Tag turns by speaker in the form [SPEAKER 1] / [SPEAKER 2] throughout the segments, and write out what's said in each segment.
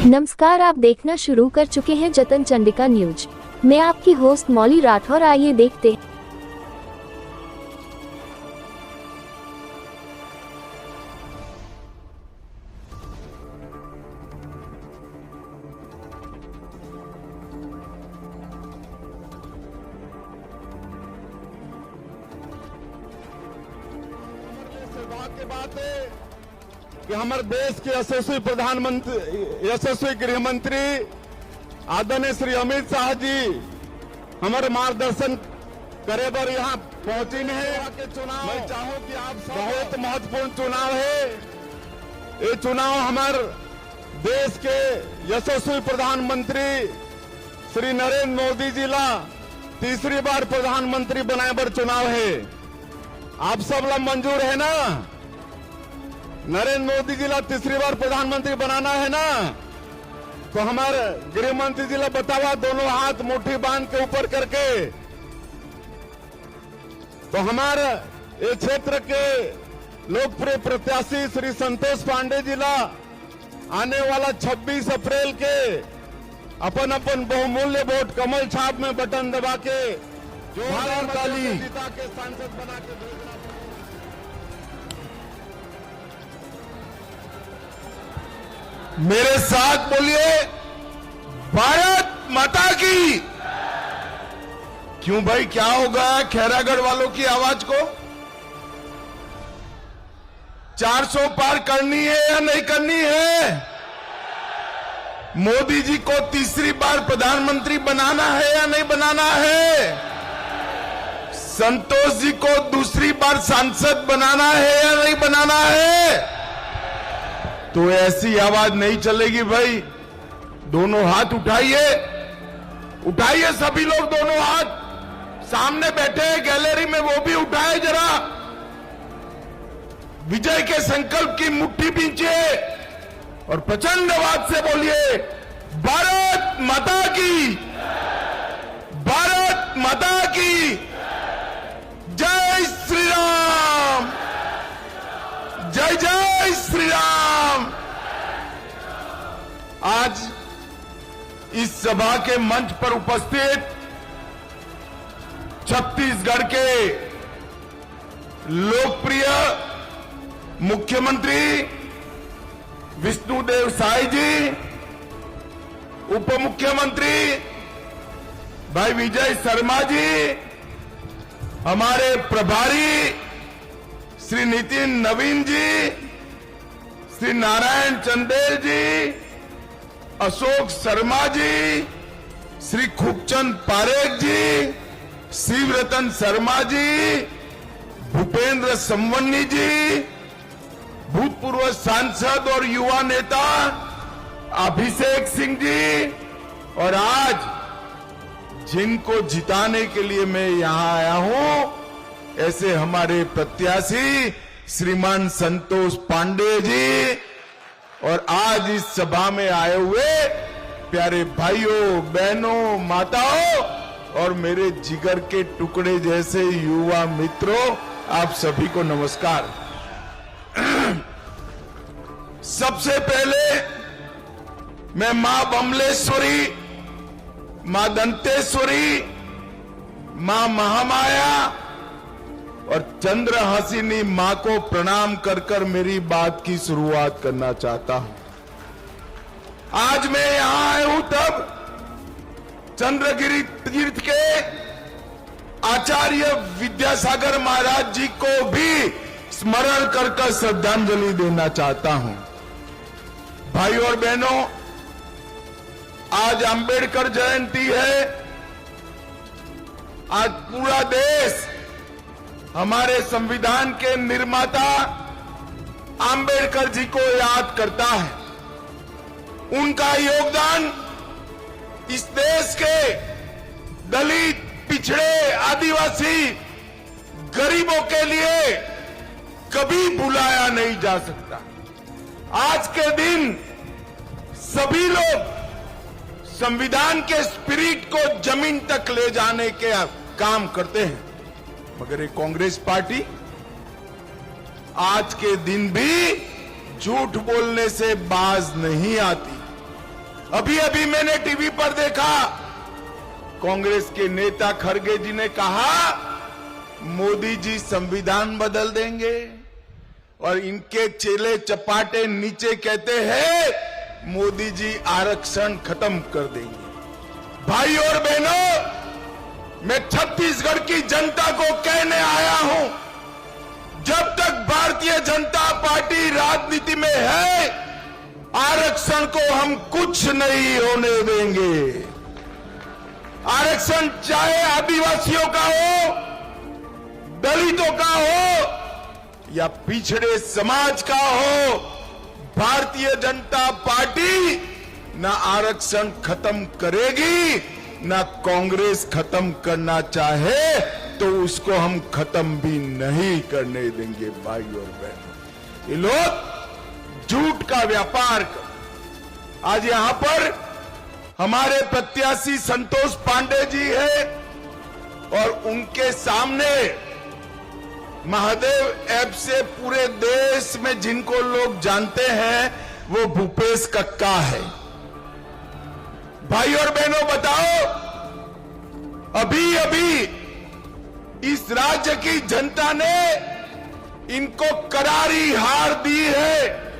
[SPEAKER 1] नमस्कार, आप देखना शुरू कर चुके हैं जतन चंडिका न्यूज। मैं आपकी होस्ट मौली राठौर। आइए देखते हैं।
[SPEAKER 2] के बात है कि हमारे देश के यशस्वी प्रधानमंत्री, यशस्वी गृह मंत्री आदरणीय श्री अमित शाह जी हमारे मार्गदर्शन करे बर यहाँ पहुंची है के चुनाव। मैं चाहूँ कि आप बहुत महत्वपूर्ण चुनाव है। ये चुनाव हमारे देश के यशस्वी प्रधानमंत्री श्री नरेंद्र मोदी जी ला तीसरी बार प्रधानमंत्री बनाए बर चुनाव है। आप सब ला मंजूर है ना? नरेंद्र मोदी जी ला तीसरी बार प्रधानमंत्री बनाना है ना? तो हमारे गृह मंत्री जी ला बतावा, दोनों हाथ मुट्ठी बांध के ऊपर करके। तो हमारे ये क्षेत्र के लोकप्रिय प्रत्याशी श्री संतोष पांडे जी ला आने वाला 26 अप्रैल के अपन अपन बहुमूल्य वोट कमल छाप में बटन दबा के जो जीता के सांसद बना के भेजना।
[SPEAKER 3] मेरे साथ बोलिए, भारत माता की। क्यों भाई, क्या होगा खैरागढ़ वालों की आवाज को? 400 पार करनी है या नहीं करनी है? मोदी जी को तीसरी बार प्रधानमंत्री बनाना है या नहीं बनाना है? संतोष जी को दूसरी बार सांसद बनाना है या नहीं बनाना है? तो ऐसी आवाज नहीं चलेगी भाई। दोनों हाथ उठाइए, उठाइए सभी लोग, दोनों हाथ। सामने बैठे हैं गैलरी में, वो भी उठाए जरा। विजय के संकल्प की मुट्ठी बींचिए और प्रचंड आवाज से बोलिए, भारत माता की, भारत माता की। जय श्री राम, जय जय श्री राम। आज इस सभा के मंच पर उपस्थित छत्तीसगढ़ के लोकप्रिय मुख्यमंत्री विष्णुदेव साय जी, उप मुख्यमंत्री भाई विजय शर्मा जी, हमारे प्रभारी श्री नितिन नवीन जी, श्री नारायण चंदेल जी, अशोक शर्मा जी, श्री खूबचंद पारेख जी, शिवरतन शर्मा जी, भूपेंद्र संवन्नी जी, भूतपूर्व सांसद और युवा नेता अभिषेक सिंह जी, और आज जिनको जिताने के लिए मैं यहां आया हूं, ऐसे हमारे प्रत्याशी श्रीमान संतोष पांडे जी, और आज इस सभा में आए हुए प्यारे भाइयों, बहनों, माताओं और मेरे जिगर के टुकड़े जैसे युवा मित्रों, आप सभी को नमस्कार। सबसे पहले मैं मां बमलेश्वरी, मां दंतेश्वरी, मां महामाया और चंद्रहासिनी मां को प्रणाम कर कर मेरी बात की शुरुआत करना चाहता हूं। आज मैं यहां आया हूं तब चंद्रगिरी तीर्थ के आचार्य विद्यासागर महाराज जी को भी स्मरण कर कर श्रद्धांजलि देना चाहता हूं। भाई और बहनों, आज अंबेडकर जयंती है। आज पूरा देश हमारे संविधान के निर्माता अंबेडकर जी को याद करता है। उनका योगदान इस देश के दलित, पिछड़े, आदिवासी, गरीबों के लिए कभी भुलाया नहीं जा सकता। आज के दिन सभी लोग संविधान के स्पिरिट को जमीन तक ले जाने के काम करते हैं, मगर ये कांग्रेस पार्टी आज के दिन भी झूठ बोलने से बाज नहीं आती। अभी अभी मैंने टीवी पर देखा, कांग्रेस के नेता खड़गे जी ने कहा मोदी जी संविधान बदल देंगे, और इनके चेले चपाटे नीचे कहते हैं मोदी जी आरक्षण खत्म कर देंगे। भाई और बहनों, मैं छत्तीसगढ़ की जनता को कहने आया हूं, जब तक भारतीय जनता पार्टी राजनीति में है, आरक्षण को हम कुछ नहीं होने देंगे। आरक्षण चाहे आदिवासियों का हो, दलितों का हो या पिछड़े समाज का हो, भारतीय जनता पार्टी ना आरक्षण खत्म करेगी, ना कांग्रेस खत्म करना चाहे तो उसको हम खत्म भी नहीं करने देंगे। भाई और बहनों, ये लोग झूठ का व्यापार कर। आज यहां पर हमारे प्रत्याशी संतोष पांडे जी है और उनके सामने महादेव ऐप से पूरे देश में जिनको लोग जानते हैं वो भूपेश कक्का है। भाई और बहनों, बताओ, अभी अभी इस राज्य की जनता ने इनको करारी हार दी है।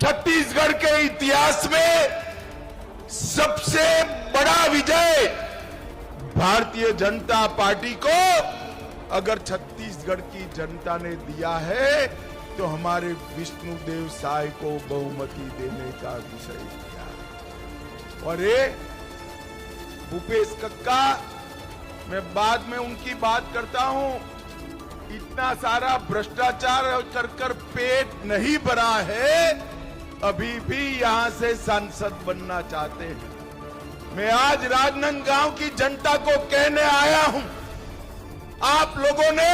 [SPEAKER 3] छत्तीसगढ़ के इतिहास में सबसे बड़ा विजय भारतीय जनता पार्टी को अगर छत्तीसगढ़ की जनता ने दिया है तो हमारे विष्णुदेव साय को बहुमति देने का विषय दिया है। और ये भूपेश कक्का, मैं बाद में उनकी बात करता हूं, इतना सारा भ्रष्टाचार कर कर पेट नहीं भरा है, अभी भी यहां से सांसद बनना चाहते हैं। मैं आज राजनांदगांव की जनता को कहने आया हूं, आप लोगों ने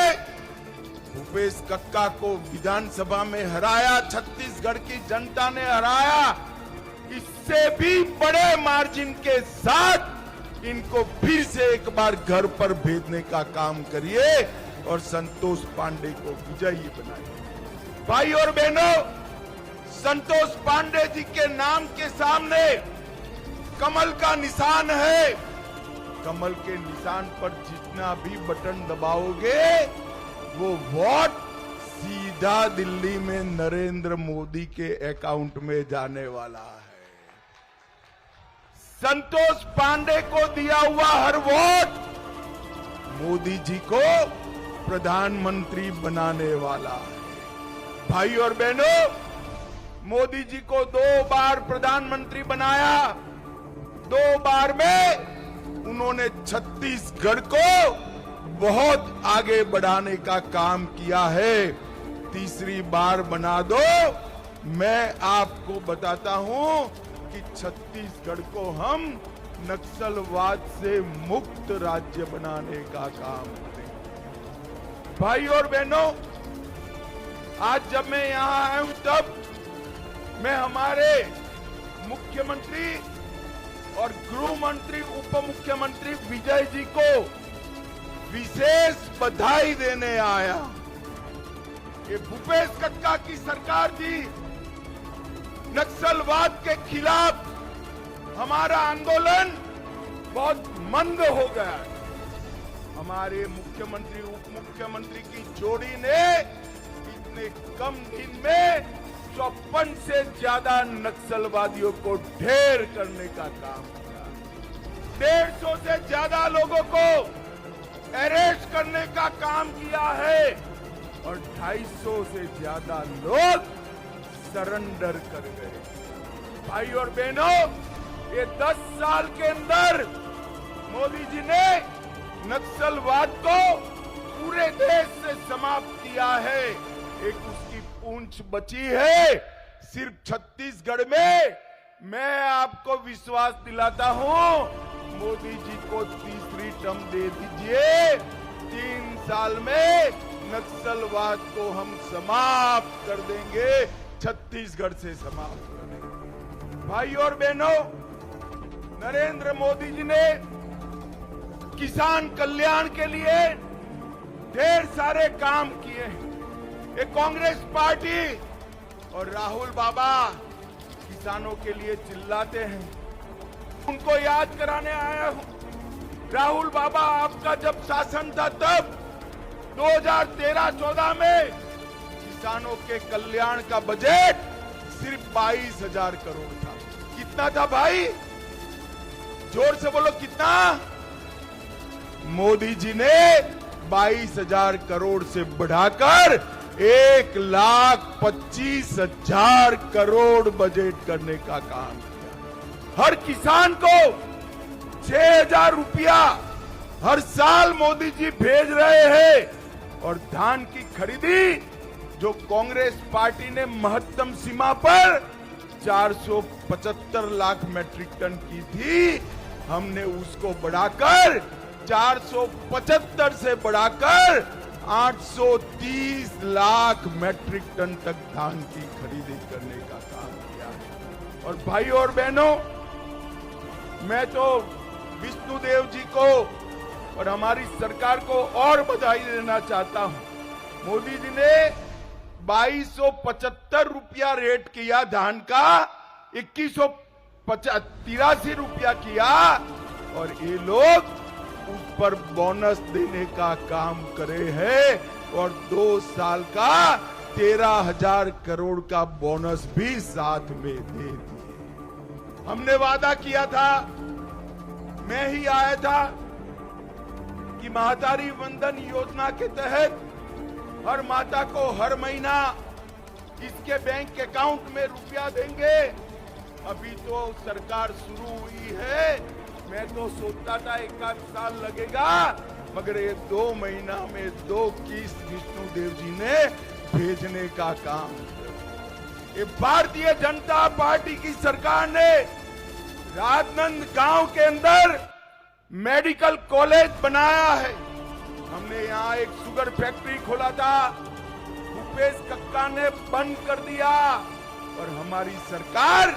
[SPEAKER 3] भूपेश कक्का को विधानसभा में हराया, छत्तीसगढ़ की जनता ने हराया, इससे भी बड़े मार्जिन के साथ इनको फिर से एक बार घर पर भेजने का काम करिए और संतोष पांडे को विजयी बनाइए। भाई और बहनों, संतोष पांडे जी के नाम के सामने कमल का निशान है। कमल के निशान पर जितना भी बटन दबाओगे वो वोट सीधा दिल्ली में नरेंद्र मोदी के अकाउंट में जाने वाला है। संतोष पांडे को दिया हुआ हर वोट मोदी जी को प्रधानमंत्री बनाने वाला है। भाई और बहनों, मोदी जी को 2 बार प्रधानमंत्री बनाया, 2 बार में उन्होंने छत्तीसगढ़ को बहुत आगे बढ़ाने का काम किया है। तीसरी बार बना दो, मैं आपको बताता हूं कि छत्तीसगढ़ को हम नक्सलवाद से मुक्त राज्य बनाने का काम करेंगे। भाई और बहनों, आज जब मैं यहां आया हूं तब मैं हमारे मुख्यमंत्री और गृह मंत्री, उप मुख्यमंत्री विजय जी को विशेष बधाई देने आया। ये भूपेश कक्का की सरकार जी, नक्सलवाद के खिलाफ हमारा आंदोलन बहुत मंद हो गया है। हमारे मुख्यमंत्री, उप मुख्यमंत्री की जोड़ी ने इतने कम दिन में 54 से ज्यादा नक्सलवादियों को ढेर करने का काम किया। 150 से ज्यादा लोगों को अरेस्ट करने का काम किया है और 250 से ज्यादा लोग सरेंडर कर गए। भाई और बहनों, ये 10 साल के अंदर मोदी जी ने नक्सलवाद को पूरे देश से समाप्त किया है। एक उसकी पूंछ बची है सिर्फ छत्तीसगढ़ में। मैं आपको विश्वास दिलाता हूं, मोदी जी को तीसरी टर्म दे दीजिए, 3 साल में नक्सलवाद को हम समाप्त कर देंगे, छत्तीसगढ़ से समाप्त कर देंगे। भाई और बहनों, नरेंद्र मोदी जी ने किसान कल्याण के लिए ढेर सारे काम किए हैं। ये कांग्रेस पार्टी और राहुल बाबा किसानों के लिए चिल्लाते हैं, उनको याद कराने आया हूं। राहुल बाबा, आपका जब शासन था तब 2013-14 में किसानों के कल्याण का बजट सिर्फ 22,000 करोड़ था। कितना था भाई? जोर से बोलो, कितना? मोदी जी ने 22,000 करोड़ से बढ़ाकर 1,25,000 करोड़ बजट करने का काम किया। हर किसान को 6,000 रुपया हर साल मोदी जी भेज रहे हैं। और धान की खरीदी जो कांग्रेस पार्टी ने महत्तम सीमा पर 475 लाख मैट्रिक टन की थी, हमने उसको बढ़ाकर 475 से बढ़ाकर 830 लाख मैट्रिक टन तक धान की खरीदी करने का काम किया है। और भाई और बहनों, मैं तो विष्णुदेव जी को और हमारी सरकार को और बधाई देना चाहता हूं। मोदी जी ने 2275 रुपया रेट किया धान का, 2183 रुपया किया, और ये लोग उस पर बोनस देने का काम करे हैं और 2 साल का 13,000 करोड़ का बोनस भी साथ में दे दिए। हमने वादा किया था, मैं ही आया था, कि महातारी वंदन योजना के तहत हर माता को हर महीना इसके बैंक अकाउंट में रुपया देंगे। अभी तो सरकार शुरू हुई है, मैं तो सोचता था 1 साल लगेगा, मगर ये 2 महीना में 2 किस्त विष्णुदेव जी ने भेजने का काम किया। ये भारतीय जनता पार्टी की सरकार ने राजनांदगांव के अंदर मेडिकल कॉलेज बनाया है। हमने यहाँ एक शुगर फैक्ट्री खोला था, भूपेश कक्का ने बंद कर दिया, और हमारी सरकार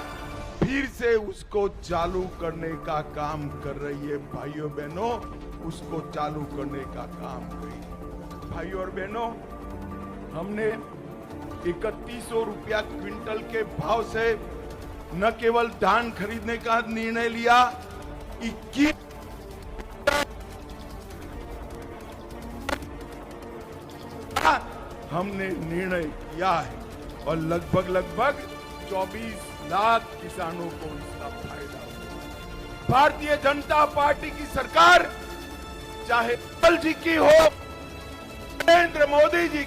[SPEAKER 3] फिर से उसको चालू करने का काम कर रही है। भाइयों बहनों, उसको चालू करने का काम कर रही है। भाइयों और बहनों, हमने 3100 रुपया क्विंटल के भाव से न केवल धान खरीदने का निर्णय लिया, 21 हमने निर्णय किया है, और लगभग 24 लाख किसानों को इसका फायदा होगा। भारतीय जनता पार्टी की सरकार, चाहे अटल जी की हो, नरेंद्र मोदी जी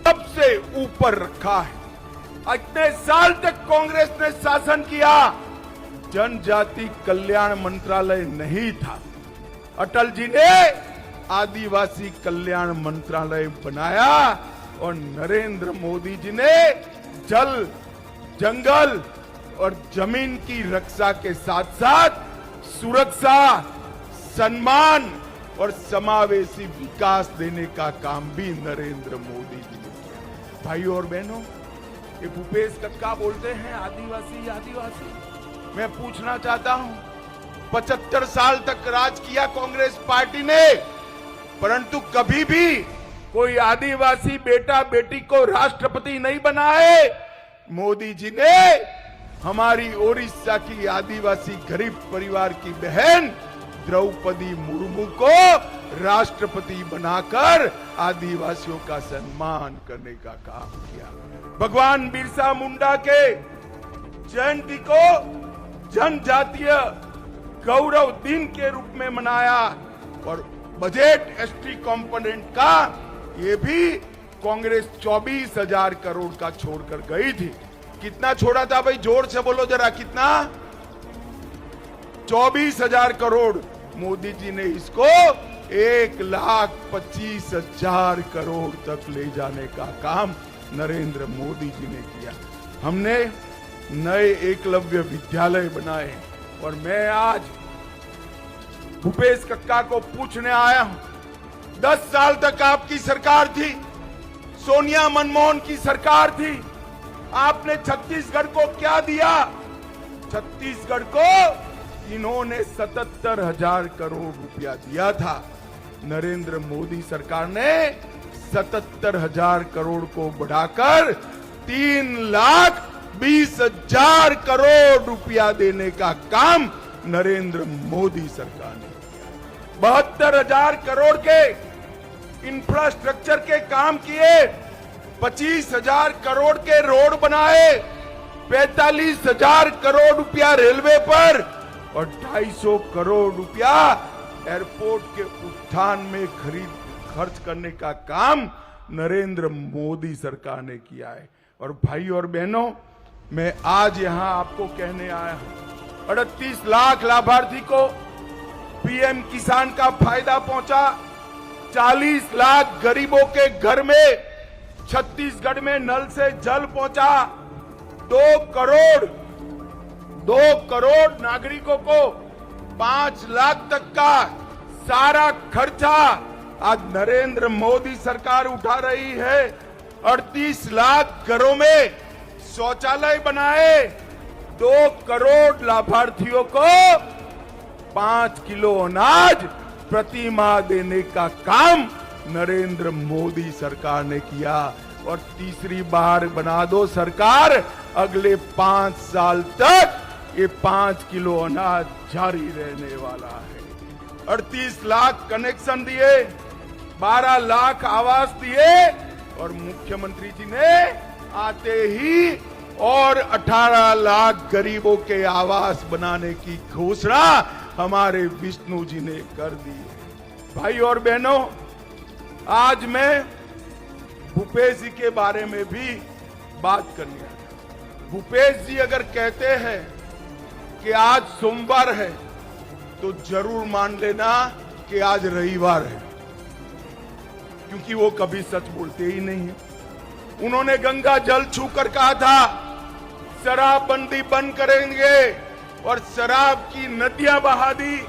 [SPEAKER 3] सबसे ऊपर रखा है। इतने साल तक कांग्रेस ने शासन किया, जनजाति कल्याण मंत्रालय नहीं था। अटल जी ने आदिवासी कल्याण मंत्रालय बनाया, और नरेंद्र मोदी जी ने जल, जंगल और जमीन की रक्षा के साथ साथ सुरक्षा, सम्मान और समावेशी विकास देने का काम भी नरेंद्र मोदी जी ने किया। भाइयों और बहनों, ये भूपेश कक्का बोलते हैं आदिवासी आदिवासी। मैं पूछना चाहता हूं, 75 साल तक राज किया कांग्रेस पार्टी ने, परंतु कभी भी कोई आदिवासी बेटा बेटी को राष्ट्रपति नहीं बनाए। मोदी जी ने हमारी ओडिशा की आदिवासी गरीब परिवार की बहन द्रौपदी मुर्मू को राष्ट्रपति बनाकर आदिवासियों का सम्मान करने का काम किया। भगवान बिरसा मुंडा के जयंती को जनजातीय गौरव दिन के रूप में मनाया, और बजट एसटी कंपोनेंट का ये भी कांग्रेस 24,000 करोड़ का छोड़कर गई थी। कितना छोड़ा था भाई? जोर से बोलो जरा, कितना? 24,000 करोड़। मोदी जी ने इसको 1,25,000 करोड़ तक ले जाने का काम नरेंद्र मोदी जी ने किया। हमने नए एकलव्य विद्यालय बनाए, और मैं आज भूपेश कक्का को पूछने आया हूं, 10 साल तक आपकी सरकार थी, सोनिया मनमोहन की सरकार थी, आपने छत्तीसगढ़ को क्या दिया? छत्तीसगढ़ को इन्होंने 77,000 करोड़ रुपया दिया था। नरेंद्र मोदी सरकार ने 77,000 करोड़ को बढ़ाकर 3,20,000 करोड़ रुपया देने का काम नरेंद्र मोदी सरकार ने किया। 72,000 करोड़ के इंफ्रास्ट्रक्चर के काम किए, 25,000 करोड़ के रोड बनाए, 45,000 करोड़ रुपया रेलवे पर और 250 करोड़ रुपया एयरपोर्ट के उत्थान में खर्च करने का काम नरेंद्र मोदी सरकार ने किया है। और भाई और बहनों, मैं आज यहां आपको कहने आया हूं, 38 लाख लाभार्थी को पीएम किसान का फायदा पहुंचा, 40 लाख गरीबों के घर में छत्तीसगढ़ में नल से जल पहुंचा, 2 करोड़ नागरिकों को 5 लाख तक का सारा खर्चा आज नरेंद्र मोदी सरकार उठा रही है। 38 लाख घरों में शौचालय बनाए, 2 करोड़ लाभार्थियों को 5 किलो अनाज प्रति माह देने का काम नरेंद्र मोदी सरकार ने किया। और तीसरी बार बना दो सरकार, अगले 5 साल तक ये 5 किलो अनाज जारी रहने वाला है। 38 लाख कनेक्शन दिए, 12 लाख आवास दिए और मुख्यमंत्री जी ने आते ही और 18 लाख गरीबों के आवास बनाने की घोषणा हमारे विष्णु जी ने कर दी है। भाई और बहनों, आज मैं भूपेश जी के बारे में भी बात करनी है। भूपेश जी अगर कहते हैं कि आज सोमवार है तो जरूर मान लेना कि आज रविवार है, क्योंकि वो कभी सच बोलते ही नहीं है। उन्होंने गंगा जल छूकर कहा था शराबबंदी बंद करेंगे और शराब की नदियां बहा दी।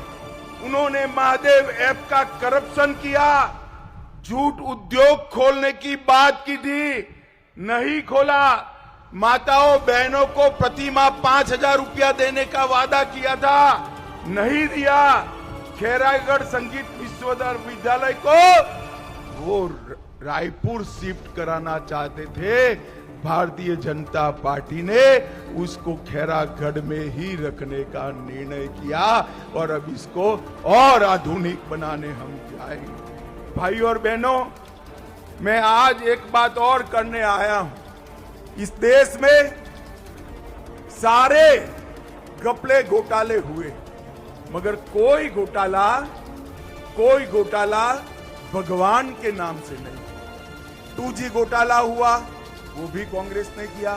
[SPEAKER 3] उन्होंने महादेव ऐप का करप्शन किया, झूठ उद्योग खोलने की बात की थी, नहीं खोला। माताओं बहनों को प्रति माह 5,000 रुपया देने का वादा किया था, नहीं दिया। खैरागढ़ संगीत विश्वविद्यालय को वो रायपुर शिफ्ट कराना चाहते थे, भारतीय जनता पार्टी ने उसको खैरागढ़ में ही रखने का निर्णय किया और अब इसको और आधुनिक बनाने हम जाएंगे। भाई और बहनों, मैं आज एक बात और करने आया हूं। इस देश में सारे घपले घोटाले हुए, मगर कोई घोटाला भगवान के नाम से नहीं। 2G घोटाला हुआ, वो भी कांग्रेस ने किया।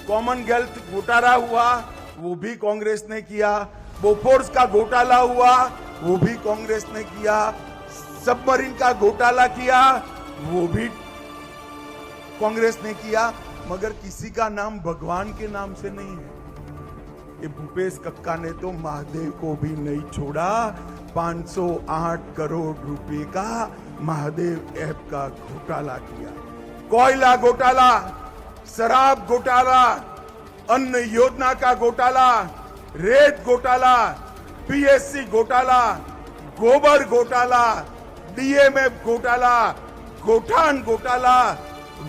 [SPEAKER 3] कॉमनवेल्थ घोटाला हुआ, वो भी कांग्रेस ने किया। बोफोर्स का घोटाला हुआ, वो भी कांग्रेस ने किया। सबमरीन का घोटाला किया, वो भी कांग्रेस ने किया, मगर किसी का नाम भगवान के नाम से नहीं है। ये भूपेश कक्का ने तो महादेव को भी नहीं छोड़ा। 508 करोड़ रुपए का महादेव ऐप का घोटाला किया। कोयला घोटाला, शराब घोटाला, अन्न योजना का घोटाला, रेत घोटाला, पीएससी घोटाला, गोबर घोटाला, डीएमएफ घोटाला, गोठान घोटाला,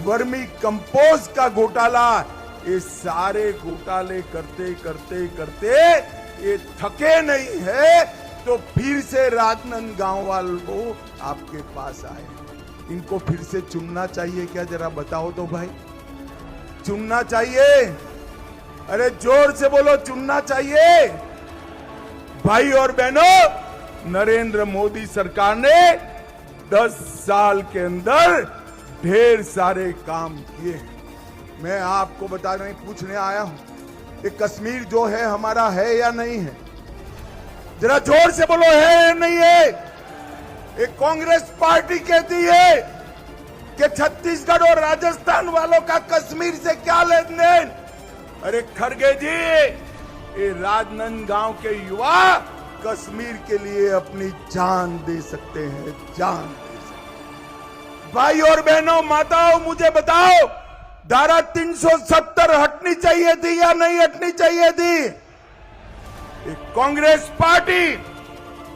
[SPEAKER 3] वर्मी कंपोस्ट का घोटाला, ये सारे घोटाले करते करते करते ये थके नहीं है, तो फिर से राजनांदगांव वालों को आपके पास आए। इनको फिर से चुनना चाहिए क्या? जरा बताओ तो भाई, चुनना चाहिए? अरे जोर से बोलो, चुनना चाहिए? भाई और बहनों, नरेंद्र मोदी सरकार ने 10 साल के अंदर ढेर सारे काम किए। मैं आपको बताने पूछने आया हूं कि कश्मीर जो है हमारा है या नहीं है? जरा जोर से बोलो, है या नहीं है? एक कांग्रेस पार्टी कहती है कि छत्तीसगढ़ और राजस्थान वालों का कश्मीर से क्या लेन देन। अरे खड़गे जी, ये राजनांदगांव के युवा कश्मीर के लिए अपनी जान दे सकते हैं, जान दे सकते हैं। भाई और बहनों, माताओं, मुझे बताओ, धारा 370 हटनी चाहिए थी या नहीं हटनी चाहिए थी? एक कांग्रेस पार्टी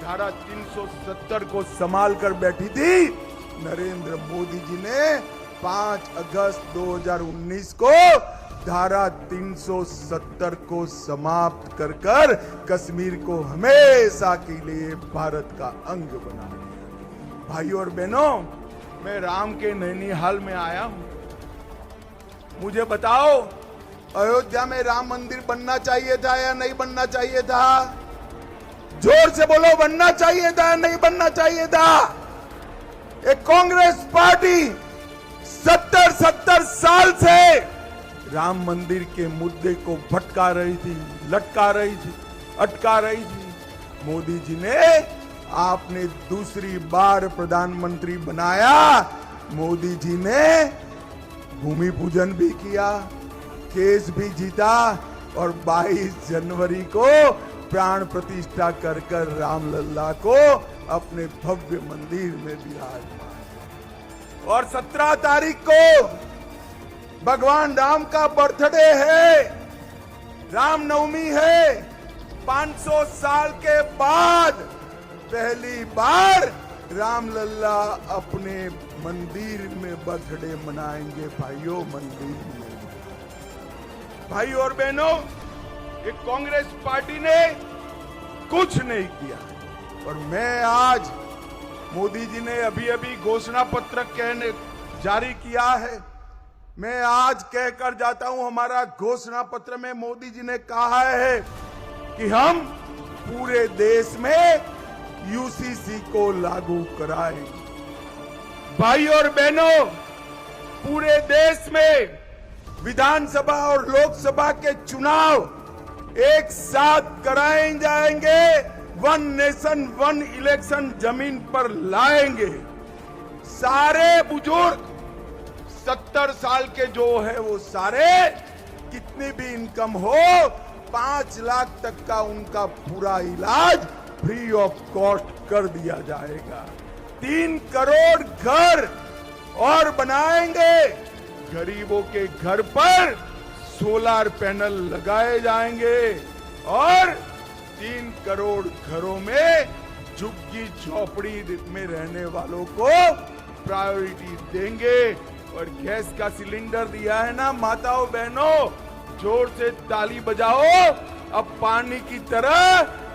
[SPEAKER 3] धारा 370 को संभाल कर बैठी थी। नरेंद्र मोदी जी ने 5 अगस्त 2019 को धारा 370 को समाप्त कर कश्मीर को हमेशा के लिए भारत का अंग बना दिया। भाइयों और बहनों, मैं राम के नैनीहाल में आया हूं। मुझे बताओ, अयोध्या में राम मंदिर बनना चाहिए था या नहीं बनना चाहिए था? जोर से बोलो, बनना चाहिए था या नहीं बनना चाहिए था? एक कांग्रेस पार्टी 70 साल से राम मंदिर के मुद्दे को भटका रही थी, लटका रही थी, अटका रही थी। मोदी जी ने आपने दूसरी बार प्रधानमंत्री बनाया, मोदी जी ने भूमि पूजन भी किया, केस भी जीता और 22 जनवरी को प्राण प्रतिष्ठा कर रामलला को अपने भव्य मंदिर में विराजमान। और 17 तारीख को भगवान राम का बर्थडे है, रामनवमी है। 500 साल के बाद पहली बार रामलला अपने मंदिर में बर्थडे मनाएंगे। भाइयों, मंदिर में। भाइयों और बहनों, ये कांग्रेस पार्टी ने कुछ नहीं किया। और मैं आज, मोदी जी ने अभी घोषणा पत्र जारी किया है, मैं आज कहकर जाता हूं, हमारा घोषणा पत्र में मोदी जी ने कहा है कि हम पूरे देश में यूसीसी को लागू कराएंगे। भाइयों और बहनों, पूरे देश में विधानसभा और लोकसभा के चुनाव एक साथ कराए जाएंगे। 1 नेशन 1 इलेक्शन जमीन पर लाएंगे। सारे बुजुर्ग 70 साल के जो है वो सारे, कितनी भी इनकम हो, 5 लाख तक का उनका पूरा इलाज फ्री ऑफ कॉस्ट कर दिया जाएगा। 3 करोड़ घर और बनाएंगे। गरीबों के घर पर सोलर पैनल लगाए जाएंगे और 3 करोड़ घरों में झुग्गी झोपड़ी में रहने वालों को प्रायोरिटी देंगे। और गैस का सिलेंडर दिया है ना माताओं बहनों, जोर से ताली बजाओ। अब पानी की तरह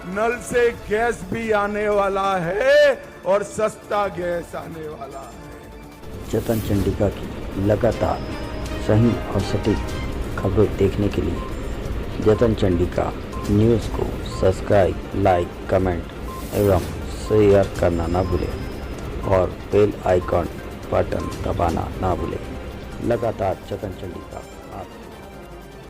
[SPEAKER 3] नल से गैस भी आने वाला है और सस्ता गैस आने वाला है।
[SPEAKER 4] चेतन चंडिका की लगातार सही और सटीक खबरें देखने के लिए चेतन चंडिका न्यूज़ को सब्सक्राइब, लाइक, कमेंट एवं शेयर करना ना भूलें और बेल आइकॉन बटन दबाना ना भूलें। लगातार चेतन चंडिका आप